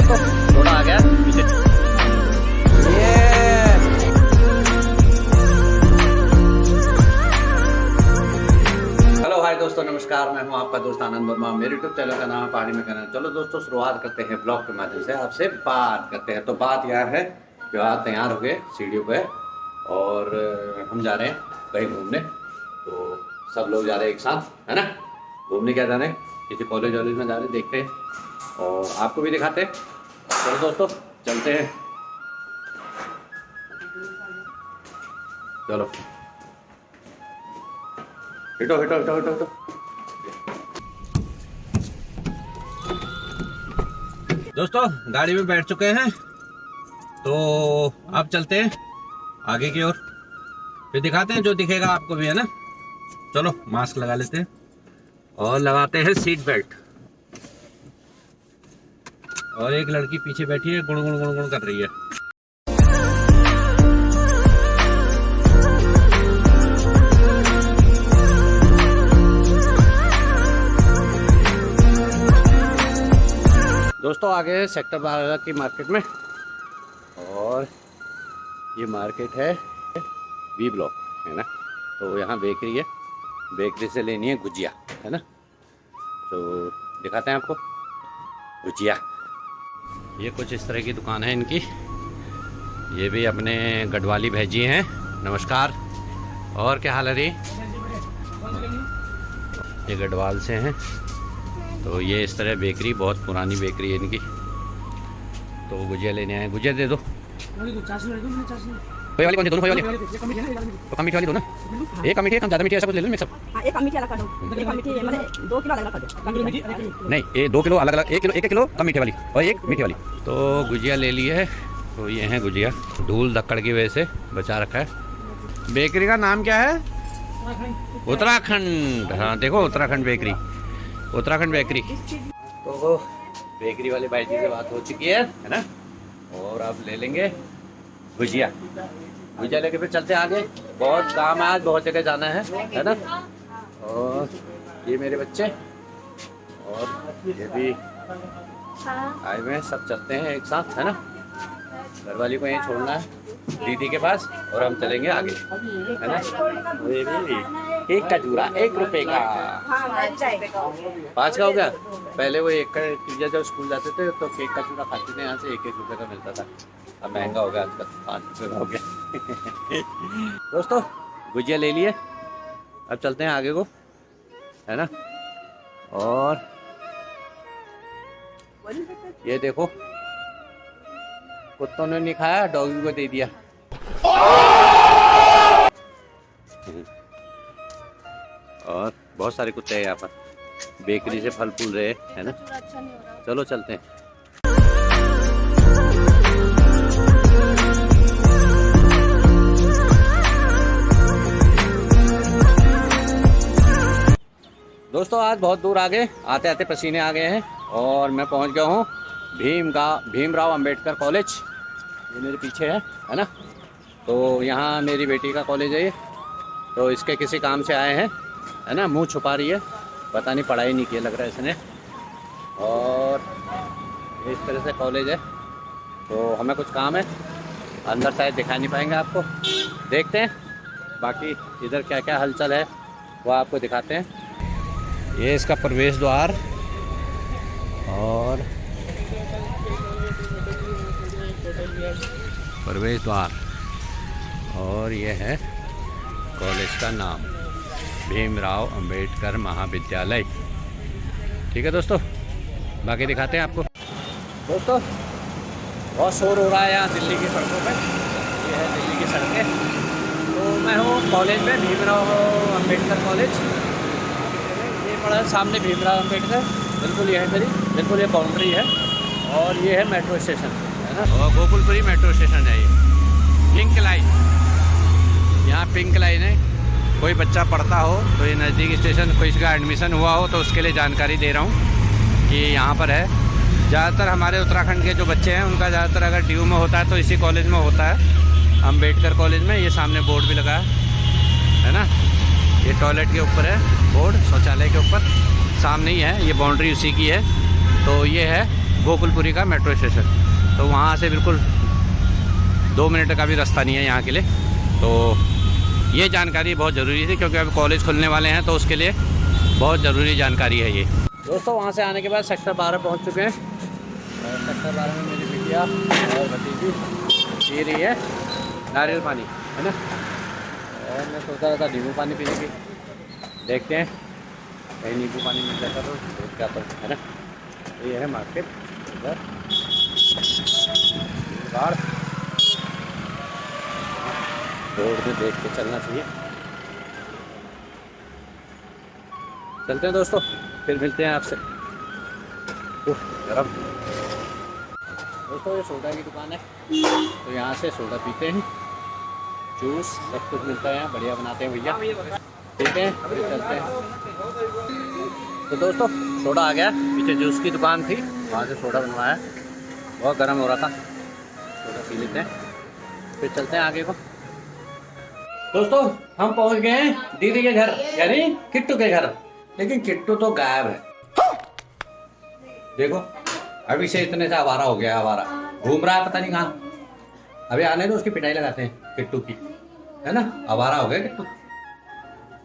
दोस्तों, थोड़ा आ गया पीछे। हेलो हाय दोस्तों, नमस्कार। मैं हूं आपका दोस्त आनंद वर्मा। मेरे यूट्यूब चैनल का नाम है पहाड़ी में कहना। चलो दोस्तों, शुरुआत करते हैं ब्लॉग के माध्यम से, आपसे बात करते हैं। तो बात यह है कि आज तैयार हो गए सीढ़ियों पे और हम जा रहे हैं कहीं घूमने। तो सब लोग जा रहे हैं एक साथ, है ना। घूमने क्या जा रहे हैं, किसी कॉलेज वॉलेज में जा रहे हैं, देखते हैं और आपको भी दिखाते हैं। चलो दोस्तों, चलते हैं। चलो हिटो हिटो हिटो हिटो हिटो। दोस्तों, गाड़ी में बैठ चुके हैं, तो अब चलते हैं आगे की ओर, फिर दिखाते हैं जो दिखेगा आपको भी, है ना। चलो मास्क लगा लेते हैं और लगाते हैं सीट बेल्ट। और एक लड़की पीछे बैठी है, गुण गुण गुण गुण कर रही है। दोस्तों, आगे सेक्टर 12 की मार्केट में, और ये मार्केट है बी ब्लॉक, है ना। तो यहाँ बेकरी है, बेकरी से लेनी है गुजिया, है ना। तो दिखाते हैं आपको गुजिया। ये कुछ इस तरह की दुकान है इनकी। ये भी अपने गढ़वाली भैजी हैं। नमस्कार, और क्या हाल है रे? ये गढ़वाल से हैं। तो ये इस तरह बेकरी, बहुत पुरानी बेकरी है इनकी। तो गुजिया लेने आए। गुजिया दे दो। खोए वाली कौन सी? दोनों खोए वाली? तो कम मीठी वाली दो ना। एक कम मीठी, एक कम ज़्यादा मीठी, ऐसा कुछ ले लो मिक्सअप। एक कम मीठी अलग कर दो, एक मीठी मतलब 2 किलो अलग कर दो। नहीं, ये 2 किलो अलग अलग, 1 किलो कम मीठे वाली और 1 मीठी वाली। तो गुजिया ले ली है। तो ये है गुजिया, धूल धक्कड़ की वजह से बचा रखा है। बेकरी का नाम क्या है? उत्तराखंड। हाँ देखो, उत्तराखंड बेकरी, उत्तराखंड बेकरी। तो बेकरी वाले भाई जी से बात हो चुकी है ना। और अब ले लेंगे गुजिया। गुजिया लेके फिर चलते आगे। बहुत काम है आज, बहुत जगह जाना है ना। और ये मेरे बच्चे और ये भी आए हुए हैं, सब चलते हैं एक साथ, है ना। घरवाली को यहीं छोड़ना है दीदी के पास और हम चलेंगे आगे, है ना। ये भी एक का जूरा 1 रुपए का, 5 का हो गया। पहले वो 1 का, जब स्कूल जाते थे तो केक का चूरा खाते थे, यहाँ से 1-1 रुपए का मिलता था। अब महंगा हो गया आजकल, 5 रुपए का हो गया। दोस्तों, गुजिया ले लिए, अब चलते हैं आगे को, है ना। और ये देखो, कुत्तों ने नहीं खाया, डॉगी को दे दिया। और बहुत सारे कुत्ते हैं यहाँ पर, बेकरी से फल फूल रहे, है ना। चलो चलते हैं। दोस्तों, आज बहुत दूर आगे, आते आते पसीने आ गए हैं और मैं पहुंच गया हूँ भीमराव अंबेडकर कॉलेज। ये मेरे पीछे है ना। तो यहाँ मेरी बेटी का कॉलेज है ये। तो इसके किसी काम से आए हैं, है ना। मुंह छुपा रही है, पता नहीं पढ़ाई नहीं की लग रहा है इसने। और इस तरह से कॉलेज है। तो हमें कुछ काम है, अंदर शायद दिखा नहीं पाएंगे आपको, देखते हैं। बाकी इधर क्या क्या हलचल है वो आपको दिखाते हैं। ये इसका प्रवेश द्वार, और प्रवेश द्वार, और ये है कॉलेज का नाम, भीमराव अंबेडकर महाविद्यालय। ठीक है दोस्तों, बाकी दिखाते हैं आपको। दोस्तों, बहुत शोर हो रहा है यहाँ दिल्ली की सड़कों पे। ये है दिल्ली की सड़कें। तो मैं हूँ कॉलेज में, भीमराव अंबेडकर कॉलेज। ये पड़ा सामने भीमराव अंबेडकर, बिल्कुल ये है मेरी, बिल्कुल ये बाउंड्री है। और ये है मेट्रो स्टेशन, है ना। और गोकुलपुरी मेट्रो स्टेशन है ये, पिंक लाइन। यहाँ पिंक लाइन है। कोई बच्चा पढ़ता हो तो ये नज़दीक स्टेशन, कोई इसका एडमिशन हुआ हो तो उसके लिए जानकारी दे रहा हूँ कि यहाँ पर है। ज़्यादातर हमारे उत्तराखंड के जो बच्चे हैं उनका ज़्यादातर अगर ड्यू में होता है तो इसी कॉलेज में होता है, अंबेडकर कॉलेज में। ये सामने बोर्ड भी लगा है ना। ये टॉयलेट के ऊपर है बोर्ड, शौचालय के ऊपर सामने ही है। ये बाउंड्री उसी की है। तो ये है गोकुलपुरी का मेट्रो स्टेशन। तो वहाँ से बिल्कुल 2 मिनट का भी रास्ता नहीं है यहाँ के लिए। तो ये जानकारी बहुत ज़रूरी थी क्योंकि अभी कॉलेज खुलने वाले हैं, तो उसके लिए बहुत ज़रूरी जानकारी है ये। दोस्तों वहाँ से आने के बाद सेक्टर 12 पहुँच चुके हैं। और सेक्टर 12 में मेरी बिटिया और भतीजी पी रही है नारियल पानी, है ना। और मैं सोचा रहा था नींबू पानी पीने की, देखते हैं कहीं नींबू पानी मिल जाता तो क्या, तो है ना। ये है मार्केट इधर बाढ़, रोड में देख के चलना चाहिए। चलते हैं दोस्तों, फिर मिलते हैं आपसे। गरम दोस्तों, ये सोडा की दुकान है, तो यहाँ से सोडा पीते हैं, जूस सब कुछ मिलता है यहाँ, बढ़िया बनाते हैं भैया। ठीक है, फिर चलते हैं। तो दोस्तों सोडा आ गया, पीछे जूस की दुकान थी, वहाँ से सोडा बनवाया, बहुत गर्म हो रहा था, सोडा पी लेते हैं, फिर चलते हैं आगे को। दोस्तों हम पहुँच गए हैं दीदी के घर, यानी किट्टू के घर, लेकिन किट्टू तो गायब है। देखो अभी से इतने से आवारा हो गया, आवारा घूम रहा है पता नहीं कहाँ। अभी आने दो, उसकी पिटाई लगाते हैं किट्टू की, है ना। आवारा हो गया किट्टू।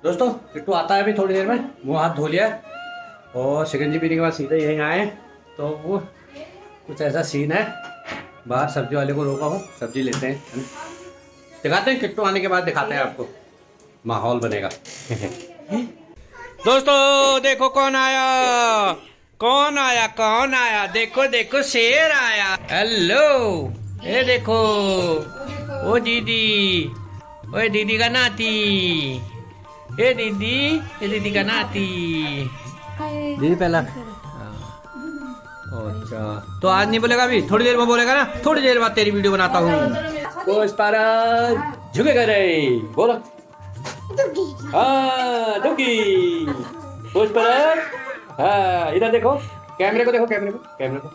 दोस्तों किट्टू आता है अभी थोड़ी देर में, मुँह हाथ धो लिया और शिकंजी पीने के बाद सीधे यहीं आए। तो वो कुछ ऐसा सीन है, बाहर सब्जी वाले को रोका हूँ, सब्जी लेते हैं, दिखाते हैं किट्टू आने के बाद, दिखाते हैं आपको, माहौल बनेगा। दोस्तों देखो कौन आया, कौन आया, कौन आया, देखो देखो शेर आया। हेलो, ये देखो, ओ दीदी, ओए दीदी का नाती, ये दीदी, ये दीदी का नाती, दीदी पहला। अच्छा तो आज नहीं बोलेगा, अभी थोड़ी देर में बोलेगा ना, थोड़ी देर बाद तेरी वीडियो बनाता हूँ। पुष्पाराज झुकेगा रे, बोलो हाँ डुगी। पुष्पाराज हाँ, इधर देखो, कैमरे को देखो, कैमरे को, कैमरे को।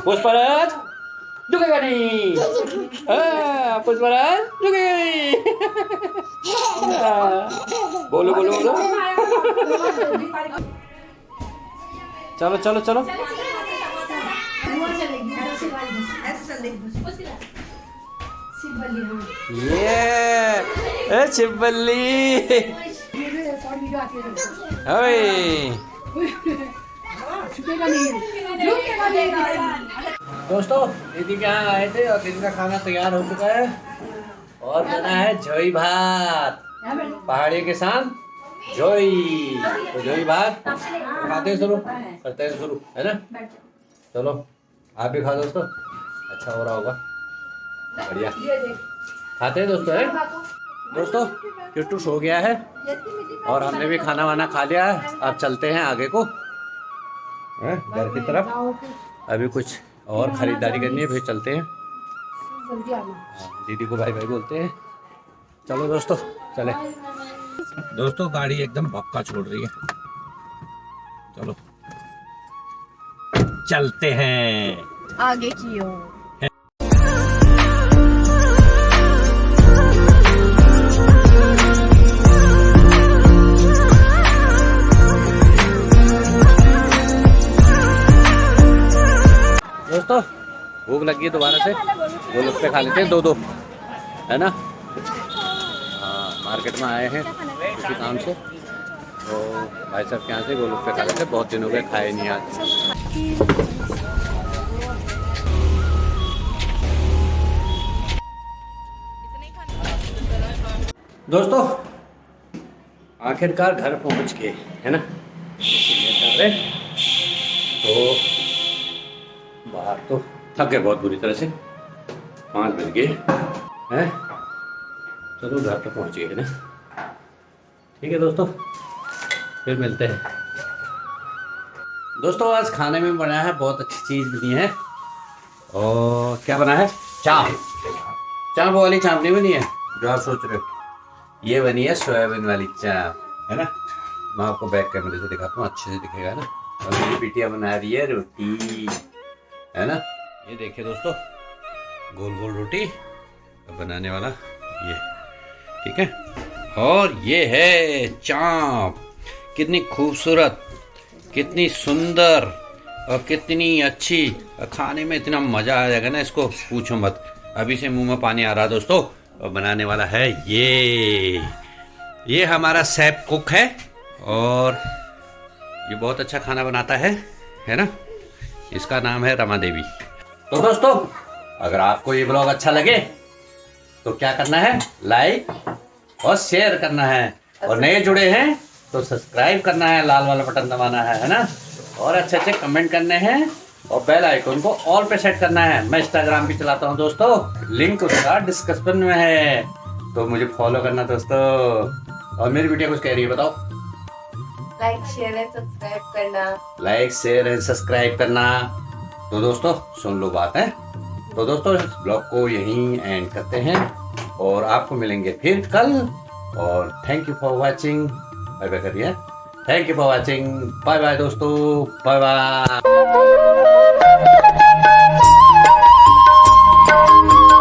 पुष्पाराज झुकेगा नहीं, पुष्पाराज झुकेगा नहीं। बोलो बोलो बोलो, चलो चलो चलो। ये शिवबल्ली, दोस्तों दीदी के यहाँ आए थे और दीदी का खाना तैयार हो चुका है और बना है जोई भात, पहाड़ी के साथ जोई। तो जोई भात खाते हैं, शुरू करते हैं, शुरू है ना। चलो आप भी खाओ दोस्तों, अच्छा हो रहा होगा, बढ़िया खाते हैं दोस्तों, है दोस्तों। किट्टू सो गया है और हमने भी खाना वाना खा लिया है। अब चलते हैं आगे को घर की तरफ, अभी कुछ और खरीदारी करनी है, फिर चलते हैं। दीदी को भाई भाई बोलते हैं। चलो दोस्तों चले। दोस्तों गाड़ी एकदम भक्का छोड़ रही है, चलो चलते हैं आगे की ओर। दोस्तों भूख लगी है दोबारा से, गोलगप्पे खा लेते हैं, दो दो, है ना। हाँ मार्केट में आए हैं किसी काम से, तो भाई साहब के यहाँ से गोलगप्पे खा लेते हैं, बहुत दिन हो गए खाए नहीं आज। दोस्तों आखिरकार घर पहुँच गए, है ना। तो बाहर तो थक गए बहुत बुरी तरह से, 5 बज गए हैं। चलो घर तक पहुँच गए ना, ठीक है दोस्तों, फिर मिलते हैं। दोस्तों आज खाने में बना है, बहुत अच्छी चीज़ बनी है। और क्या बना है, चाप। चाप वाली चाप नहीं बनी है जो आप सोच रहे हो, ये बनी है सोयाबीन वाली चाप, है ना। मैं आपको बैक कैमरे से दिखाता हूँ, अच्छे से दिखेगा ना। और मेरी बिटिया बना रही है रोटी, है ना। ये देखिए दोस्तों, गोल गोल रोटी बनाने वाला ये, ठीक है। और ये है चाप, कितनी खूबसूरत, कितनी सुंदर और कितनी अच्छी। खाने में इतना मज़ा आ जाएगा ना, इसको पूछो मत। अभी से मुंह में पानी आ रहा है दोस्तों। और बनाने वाला है ये हमारा शेफ कुक है और ये बहुत अच्छा खाना बनाता है ना। इसका नाम है रमा देवी। तो दोस्तों, अगर आपको ये ब्लॉग अच्छा लगे तो क्या करना है, लाइक और शेयर करना है, और नए जुड़े हैं तो सब्सक्राइब करना है, लाल वाला बटन दबाना है ना, और अच्छे अच्छे कमेंट करने हैं और बेल आइकन को ऑल पे सेट करना है। मैं इंस्टाग्राम भी चलाता हूँ दोस्तों, लिंक उसका डिस्क्रिप्शन में है, तो मुझे फॉलो करना दोस्तों। और मेरी वीडियो कुछ कह रही है, बताओ। लाइक शेयर एंड सब्सक्राइब करना। लाइक शेयर एंड सब्सक्राइब करना। तो दोस्तों सुन लो बात है। तो दोस्तों इस ब्लॉग को यहीं एंड करते हैं और आपको मिलेंगे फिर कल। और thank you for watching. Bye bye करिए। Thank you for watching. Bye bye दोस्तों, बाय बाय।